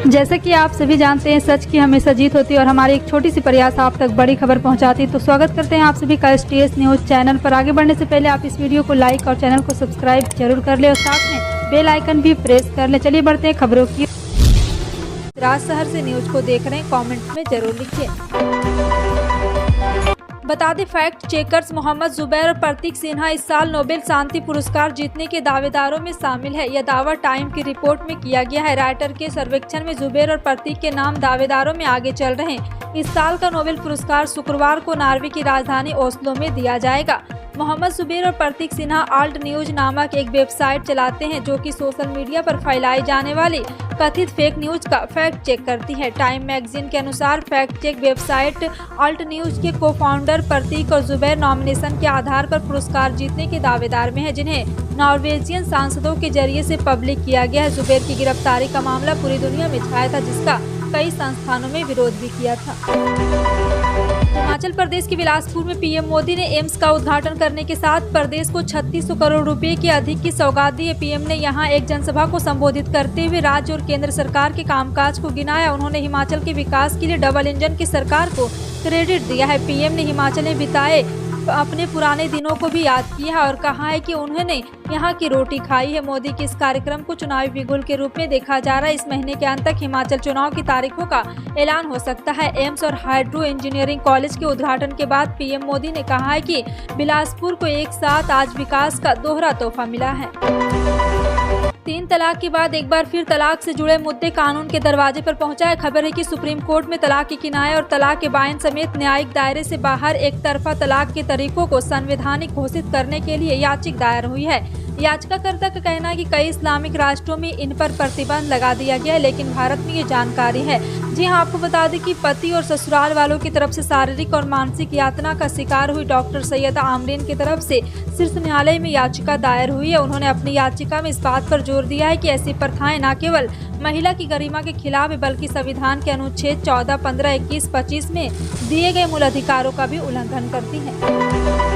जैसा कि आप सभी जानते हैं, सच की हमेशा जीत होती है और हमारी एक छोटी सी प्रयास आप तक बड़ी खबर पहुंचाती है। तो स्वागत करते हैं आप सभी का STS न्यूज चैनल पर। आगे बढ़ने से पहले आप इस वीडियो को लाइक और चैनल को सब्सक्राइब जरूर कर ले और साथ में बेल आइकन भी प्रेस कर ले। चलिए बढ़ते हैं खबरों की। राजशहर से न्यूज को देख रहे हैं, कमेंट में जरूर लिखिए। बता दें, फैक्ट चेकर्स मोहम्मद जुबैर और प्रतीक सिन्हा इस साल नोबेल शांति पुरस्कार जीतने के दावेदारों में शामिल है। यह दावा टाइम की रिपोर्ट में किया गया है। राइटर के सर्वेक्षण में जुबैर और प्रतीक के नाम दावेदारों में आगे चल रहे हैं। इस साल का नोबेल पुरस्कार शुक्रवार को नॉर्वे की राजधानी ओस्लो में दिया जाएगा। मोहम्मद जुबैर और प्रतीक सिन्हा आल्ट न्यूज नामक एक वेबसाइट चलाते हैं जो कि सोशल मीडिया पर फैलाई जाने वाली कथित फेक न्यूज का फैक्ट चेक करती है। टाइम मैगजीन के अनुसार fact check website Alt News के को-फाउंडर प्रतीक और जुबैर नॉमिनेशन के आधार पर पुरस्कार जीतने के दावेदार में है, जिन्हें नॉर्वेजियन सांसदों के जरिए से पब्लिक किया गया है। जुबैर की गिरफ्तारी का मामला पूरी दुनिया में छाया था, जिसका कई संस्थानों में विरोध भी किया था। हिमाचल प्रदेश के बिलासपुर में पीएम मोदी ने एम्स का उद्घाटन करने के साथ प्रदेश को 3600 करोड़ रुपए की अधिक की सौगात दी है। पीएम ने यहां एक जनसभा को संबोधित करते हुए राज्य और केंद्र सरकार के कामकाज को गिनाया। उन्होंने हिमाचल के विकास के लिए डबल इंजन की सरकार को क्रेडिट दिया है। पीएम ने हिमाचल में बिताए अपने पुराने दिनों को भी याद किया है और कहा है कि उन्होंने यहाँ की रोटी खाई है। मोदी के इस कार्यक्रम को चुनावी बिगुल के रूप में देखा जा रहा है। इस महीने के अंत तक हिमाचल चुनाव की तारीखों का ऐलान हो सकता है। एम्स और हाइड्रो इंजीनियरिंग कॉलेज के उद्घाटन के बाद पीएम मोदी ने कहा है कि बिलासपुर को एक साथ आज विकास का दोहरा तोहफा मिला है। 3 तलाक के बाद एक बार फिर तलाक से जुड़े मुद्दे कानून के दरवाजे पर पहुंचा है। खबर है कि सुप्रीम कोर्ट में तलाक के किनारे और तलाक के बायन समेत न्यायिक दायरे से बाहर एक तरफा तलाक के तरीकों को संवैधानिक घोषित करने के लिए याचिका दायर हुई है। याचिकाकर्ता का कहना है कि कई इस्लामिक राष्ट्रों में इन पर प्रतिबंध लगा दिया गया है, लेकिन भारत में ये जानकारी है। जी हां, आपको बता दें कि पति और ससुराल वालों की तरफ से शारीरिक और मानसिक यातना का शिकार हुई डॉक्टर सैयदा आमरीन की तरफ से शीर्ष न्यायालय में याचिका दायर हुई है। उन्होंने अपनी याचिका में इस बात पर जोर दिया है कि ऐसी प्रथाएं न केवल महिला की गरिमा के खिलाफ है, बल्कि संविधान के अनुच्छेद 14, 15, 21, 25 में दिए गए मूल अधिकारों का भी उल्लंघन करती है।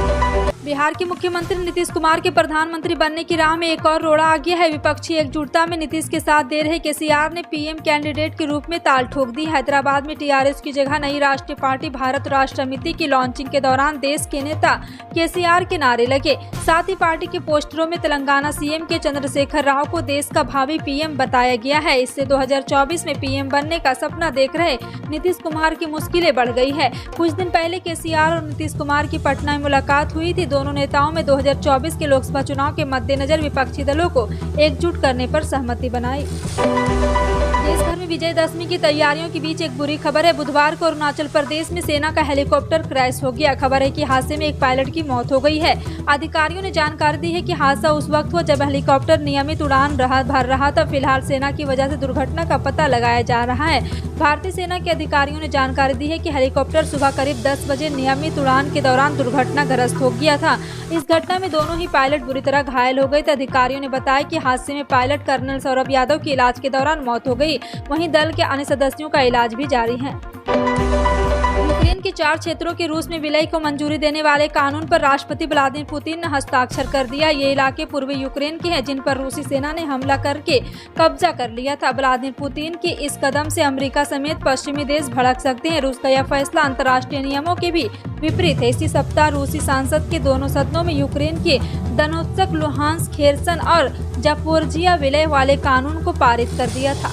बिहार के मुख्यमंत्री नीतीश कुमार के प्रधानमंत्री बनने की राह में एक और रोड़ा आ गया है। विपक्षी एकजुटता में नीतीश के साथ दे रहे केसीआर ने पीएम कैंडिडेट के रूप में ताल ठोक दी। हैदराबाद में टीआरएस की जगह नई राष्ट्रीय पार्टी भारत राष्ट्र समिति की लॉन्चिंग के दौरान देश के नेता केसीआर के नारे लगे। साथ ही पार्टी के पोस्टरों में तेलंगाना सीएम के चंद्रशेखर राव को देश का भावी पीएम बताया गया है। इससे 2024 में पीएम बनने का सपना देख रहे नीतीश कुमार की मुश्किलें बढ़ गई है। कुछ दिन पहले केसीआर और नीतीश कुमार की पटना में मुलाकात हुई थी। दोनों नेताओं में 2024 के लोकसभा चुनाव के मद्देनजर विपक्षी दलों को एकजुट करने पर सहमति बनाई। देश भर में विजयदशमी की तैयारियों के बीच एक बुरी खबर है। बुधवार को अरुणाचल प्रदेश में सेना का हेलीकॉप्टर क्रैश हो गया। खबर है कि हादसे में एक पायलट की मौत हो गई है। अधिकारियों ने जानकारी दी है कि हादसा उस वक्त हुआ जब हेलीकॉप्टर नियमित उड़ान भर रहा था। फिलहाल सेना की वजह से दुर्घटना का पता लगाया जा रहा है। भारतीय सेना के अधिकारियों ने जानकारी दी है कि हेलीकॉप्टर सुबह करीब 10 बजे नियमित उड़ान के दौरान दुर्घटनाग्रस्त हो गया था। इस घटना में दोनों ही पायलट बुरी तरह घायल हो गए थे। अधिकारियों ने बताया कि हादसे में पायलट कर्नल सौरभ यादव की इलाज के दौरान मौत हो गई। वहीं दल के अन्य सदस्यों का इलाज भी जारी है। यूक्रेन के 4 क्षेत्रों के रूस में विलय को मंजूरी देने वाले कानून पर राष्ट्रपति व्लादिमीर पुतिन ने हस्ताक्षर कर दिया। ये इलाके पूर्वी यूक्रेन के हैं जिन पर रूसी सेना ने हमला करके कब्जा कर लिया था। व्लादिमीर पुतिन के इस कदम से अमेरिका समेत पश्चिमी देश भड़क सकते हैं। रूस का यह फैसला अंतर्राष्ट्रीय नियमों के भी विपरीत है। इसी सप्ताह रूसी संसद के दोनों सदनों में यूक्रेन के दोनेत्स्क, लुहांस्क, खेर्सन और जापोरिजिया विलय वाले कानून को पारित कर दिया था।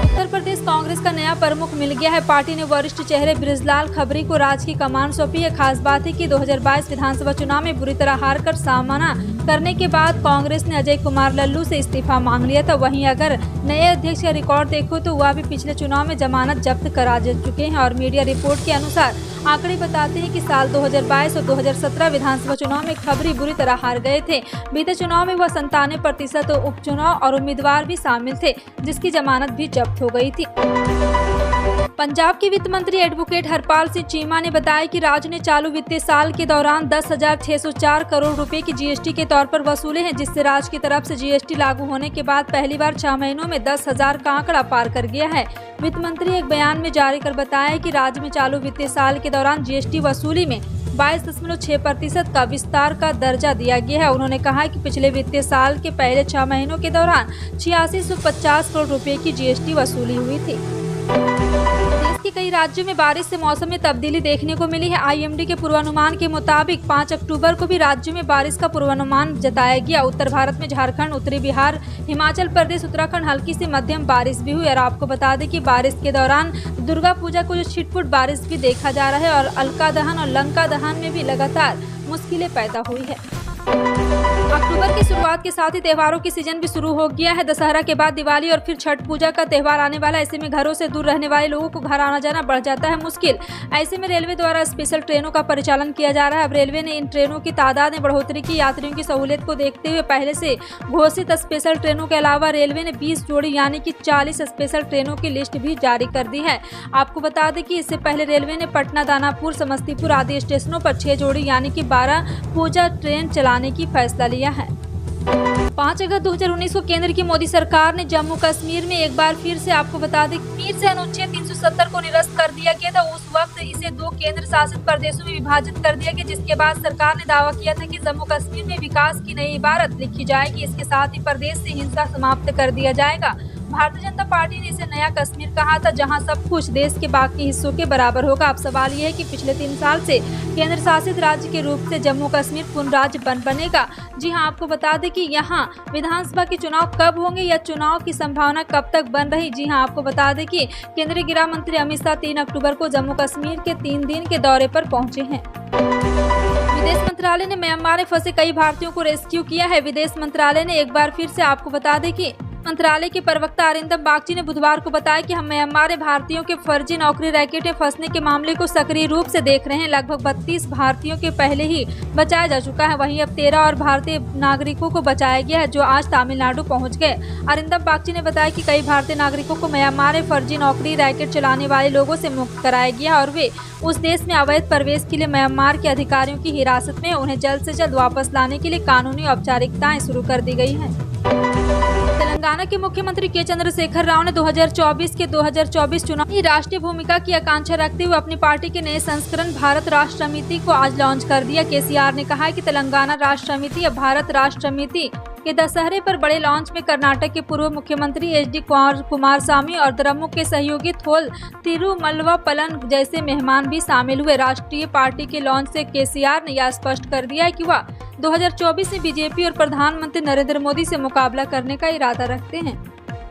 उत्तर प्रदेश कांग्रेस का नया प्रमुख मिल गया है। पार्टी ने वरिष्ठ चेहरे बृजलाल खबरी को राज की कमान सौंपी है। खास बात है कि 2022 विधानसभा चुनाव में बुरी तरह हार कर सामना करने के बाद कांग्रेस ने अजय कुमार लल्लू से इस्तीफा मांग लिया था। वहीं अगर नए अध्यक्ष का रिकॉर्ड देखो तो वह भी पिछले चुनाव में जमानत जब्त करा चुके हैं और मीडिया रिपोर्ट के अनुसार आंकड़े बताते हैं कि साल 2022 और 2017 विधानसभा चुनाव में खबरी बुरी तरह हार गए थे। बीते चुनाव में वह 97% उपचुनाव और उम्मीदवार भी शामिल थे, जिसकी जमानत भी जब्त हो गई थी। पंजाब के वित्त मंत्री एडवोकेट हरपाल सिंह चीमा ने बताया कि राज्य ने चालू वित्तीय साल के दौरान 10,604 करोड़ रुपए की जीएसटी के तौर पर वसूले हैं, जिससे राज्य की तरफ से जीएसटी लागू होने के बाद पहली बार 6 महीनों में 10,000 का आंकड़ा पार कर गया है। वित्त मंत्री एक बयान में जारी कर बताया कि राज्य में चालू वित्तीय साल के दौरान जीएसटी वसूली में 22.6% का विस्तार का दर्जा दिया गया है। उन्होंने कहा कि पिछले वित्तीय साल के पहले 6 महीनों के दौरान 8650 करोड़ रुपए की जीएसटी वसूली हुई थी। देश के कई राज्यों में बारिश से मौसम में तब्दीली देखने को मिली है। आईएमडी के पूर्वानुमान के मुताबिक 5 अक्टूबर को भी राज्यों में बारिश का पूर्वानुमान जताया गया। उत्तर भारत में झारखंड, उत्तरी बिहार, हिमाचल प्रदेश, उत्तराखंड हल्की से मध्यम बारिश भी हुई। और आपको बता दें कि बारिश के दौरान दुर्गा पूजा को जो छिटपुट बारिश भी देखा जा रहा है और अलका दहन और लंका दहन में भी लगातार मुश्किलें पैदा हुई है। अक्टूबर की शुरुआत के साथ ही त्योहारों की सीजन भी शुरू हो गया है। दशहरा के बाद दिवाली और फिर छठ पूजा का त्योहार आने वाला है। ऐसे में घरों से दूर रहने वाले लोगों को घर आना जाना बढ़ जाता है मुश्किल। ऐसे में रेलवे द्वारा स्पेशल ट्रेनों का परिचालन किया जा रहा है। अब रेलवे ने इन ट्रेनों की तादाद में बढ़ोतरी की। यात्रियों की सहूलियत को देखते हुए पहले से घोषित स्पेशल ट्रेनों के अलावा रेलवे ने 20 जोड़ी यानी कि 40 स्पेशल ट्रेनों की लिस्ट भी जारी कर दी है। आपको बता दें कि इससे पहले रेलवे ने पटना, दानापुर, समस्तीपुर आदि स्टेशनों पर 6 जोड़ी यानी कि 12 पूजा ट्रेन चलाने की फैसला लिया है। 5 अगस्त 2019 को केंद्र की मोदी सरकार ने जम्मू कश्मीर में एक बार फिर से आपको बता दें कश्मीर से अनुच्छेद 370 को निरस्त कर दिया गया था। उस वक्त इसे 2 केंद्र शासित प्रदेशों में विभाजित कर दिया गया, जिसके बाद सरकार ने दावा किया था कि जम्मू कश्मीर में विकास की नई इबारत लिखी जाएगी। इसके साथ ही प्रदेश से हिंसा समाप्त कर दिया जाएगा। भारतीय जनता पार्टी ने इसे नया कश्मीर कहा था, जहां सब कुछ देश के बाकी हिस्सों के बराबर होगा। अब सवाल ये है कि पिछले 3 साल से केंद्र शासित राज्य के रूप से जम्मू कश्मीर पूर्ण राज्य बनेगा। जी हां, आपको बता दें कि यहां विधानसभा के चुनाव कब होंगे या चुनाव की संभावना कब तक बन रही। जी हां, आपको बता दें कि केंद्रीय गृह मंत्री अमित शाह 3 अक्टूबर को जम्मू कश्मीर के 3 दिन के दौरे पर पहुंचे हैं। विदेश मंत्रालय ने म्यांमार में फंसे कई भारतीयों को रेस्क्यू किया है। विदेश मंत्रालय ने एक बार फिर से आपको बता दें कि मंत्रालय के प्रवक्ता अरिंदम बागची ने बुधवार को बताया कि हम म्यांमार में भारतीयों के फर्जी नौकरी रैकेट में फंसने के मामले को सक्रिय रूप से देख रहे हैं। लगभग 32 भारतीयों के पहले ही बचाया जा चुका है। वहीं अब 13 और भारतीय नागरिकों को बचाया गया है, जो आज तमिलनाडु पहुंच गए। अरिंदम बागची ने बताया कि कई भारतीय नागरिकों को म्यांमार में फर्जी नौकरी रैकेट चलाने वाले लोगों से मुक्त कराया गया और वे उस देश में अवैध प्रवेश के लिए म्यांमार के अधिकारियों की हिरासत में। उन्हें जल्द से जल्द वापस लाने के लिए कानूनी औपचारिकताएं शुरू कर दी गई हैं। तेलंगाना के मुख्यमंत्री के चंद्रशेखर राव ने 2024 चुनाव की राष्ट्रीय भूमिका की आकांक्षा रखते हुए अपनी पार्टी के नए संस्करण भारत राष्ट्र समिति को आज लॉन्च कर दिया। केसीआर ने कहा है कि तेलंगाना राष्ट्र समिति या भारत राष्ट्र समिति के दशहरे पर बड़े लॉन्च में कर्नाटक के पूर्व मुख्यमंत्री एच.डी. कुमारस्वामी और द्रमुक के सहयोगी थोल तिरुमल्लवापलन जैसे मेहमान भी शामिल हुए। राष्ट्रीय पार्टी के लॉन्च से केसीआर ने यह स्पष्ट कर दिया है कि वह 2024 में बीजेपी और प्रधानमंत्री नरेंद्र मोदी से मुकाबला करने का इरादा रखते हैं।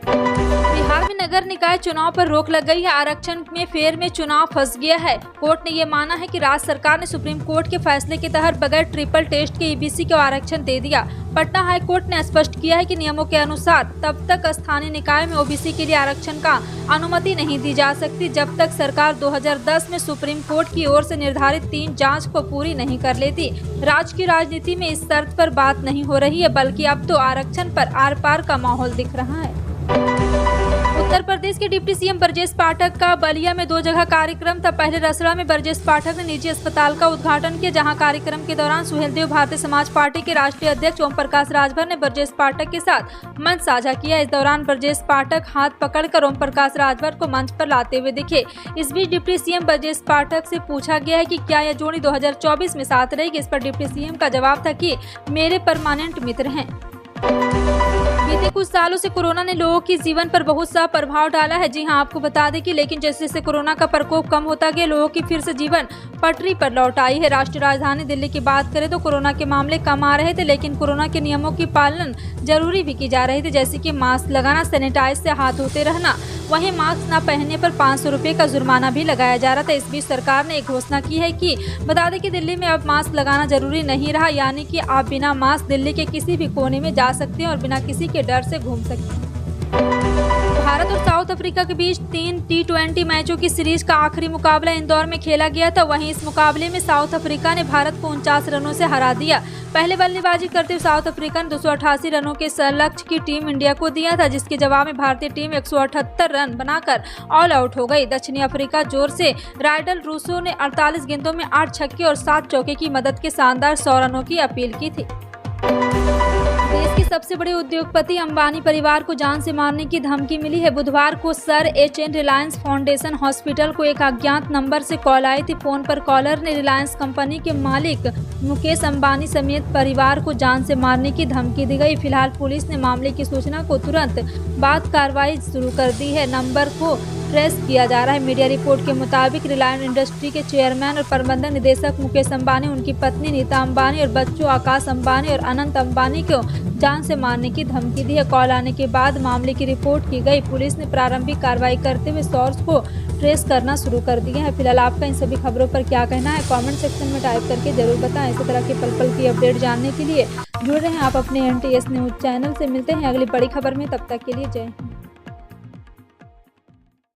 बिहार में नगर निकाय चुनाव पर रोक लग गई है। आरक्षण में फेर में चुनाव फंस गया है। कोर्ट ने ये माना है कि राज्य सरकार ने सुप्रीम कोर्ट के फैसले के तहत बगैर ट्रिपल टेस्ट के ईबीसी को आरक्षण दे दिया। पटना हाई कोर्ट ने स्पष्ट किया है कि नियमों के अनुसार तब तक स्थानीय निकाय में ओबीसी के लिए आरक्षण का अनुमति नहीं दी जा सकती जब तक सरकार 2010 में सुप्रीम कोर्ट की ओर से निर्धारित 3 जांच को पूरी नहीं कर लेती। राज्य की राजनीति में इस शर्त पर बात नहीं हो रही है, बल्कि अब तो आरक्षण पर आर पार का माहौल दिख रहा है। उत्तर प्रदेश के डिप्टी सीएम ब्रजेश पाठक का बलिया में 2 जगह कार्यक्रम था। पहले रसड़ा में ब्रजेश पाठक ने निजी अस्पताल का उद्घाटन किया, जहां कार्यक्रम के दौरान सुहेलदेव भारतीय समाज पार्टी के राष्ट्रीय अध्यक्ष ओम प्रकाश राजभर ने ब्रजेश पाठक के साथ मंच साझा किया। इस दौरान ब्रजेश पाठक हाथ पकड़कर ओम प्रकाश राजभर को मंच पर लाते हुए दिखे। इस बीच डिप्टी सीएम ब्रजेश पाठक से पूछा गया है कि क्या यह जोड़ी 2024 में साथ रहेगी। इस पर डिप्टी सीएम का जवाब था कि मेरे परमानेंट मित्र हैं। बीते कुछ सालों से कोरोना ने लोगों के जीवन पर बहुत सा प्रभाव डाला है। जी हां, आपको बता दें कि लेकिन जैसे जैसे कोरोना का प्रकोप कम होता गया, लोगों की फिर से जीवन पटरी पर लौट आई है। राष्ट्रीय राजधानी दिल्ली की बात करें तो कोरोना के मामले कम आ रहे थे, लेकिन कोरोना के नियमों की पालन जरूरी भी की जा रही थी, जैसे कि मास्क लगाना, सैनिटाइज से हाथ धोते रहना। वहीं मास्क न पहनने पर 500 रुपए का जुर्माना भी लगाया जा रहा था। इस बीच सरकार ने एक घोषणा की है कि बता दें कि दिल्ली में अब मास्क लगाना जरूरी नहीं रहा, यानी कि आप बिना मास्क दिल्ली के किसी भी कोने में जा सकते हैं और बिना किसी के डर से घूम सकते हैं। भारत और साउथ अफ्रीका के बीच 3 T20 मैचों की सीरीज का आखिरी मुकाबला इंदौर में खेला गया था। वहीं इस मुकाबले में साउथ अफ्रीका ने भारत को 49 रनों से हरा दिया। पहले बल्लेबाजी करते हुए साउथ अफ्रीका ने 288 रनों के लक्ष्य की टीम इंडिया को दिया था, जिसके जवाब में भारतीय टीम 178 रन बनाकर ऑल आउट हो गई। दक्षिणी अफ्रीका जोर से राइडल रूसो ने 48 गेंदों में 8 छक्के और 7 चौके की मदद के शानदार 100 रनों की अपील की थी। देश के सबसे बड़े उद्योगपति अंबानी परिवार को जान से मारने की धमकी मिली है। बुधवार को sir H.N.. Reliance foundation hospital को एक अज्ञात नंबर से कॉल आई थी। फोन पर कॉलर ने रिलायंस कंपनी के मालिक मुकेश अंबानी समेत परिवार को जान से मारने की धमकी दी गई। फिलहाल पुलिस ने मामले की सूचना को तुरंत बाद कार्रवाई शुरू कर दी है। नंबर को ट्रेस किया जा रहा है। मीडिया रिपोर्ट के मुताबिक रिलायंस इंडस्ट्री के चेयरमैन और प्रबंधक निदेशक मुकेश अंबानी, उनकी पत्नी नीता अंबानी और बच्चों आकाश अंबानी और अनंत अंबानी को जान से मारने की धमकी दी है। कॉल आने के बाद मामले की रिपोर्ट की गई। पुलिस ने प्रारंभिक कार्रवाई करते हुए सोर्स को ट्रेस करना शुरू कर दिया है। फिलहाल आपका इन सभी खबरों पर क्या कहना है, कमेंट सेक्शन में टाइप करके जरूर बताएं। इसी तरह के पल पल की अपडेट जानने के लिए जुड़ रहे हैं आप अपने NTS न्यूज चैनल से। मिलते हैं अगली बड़ी खबर में, तब तक के लिए जय।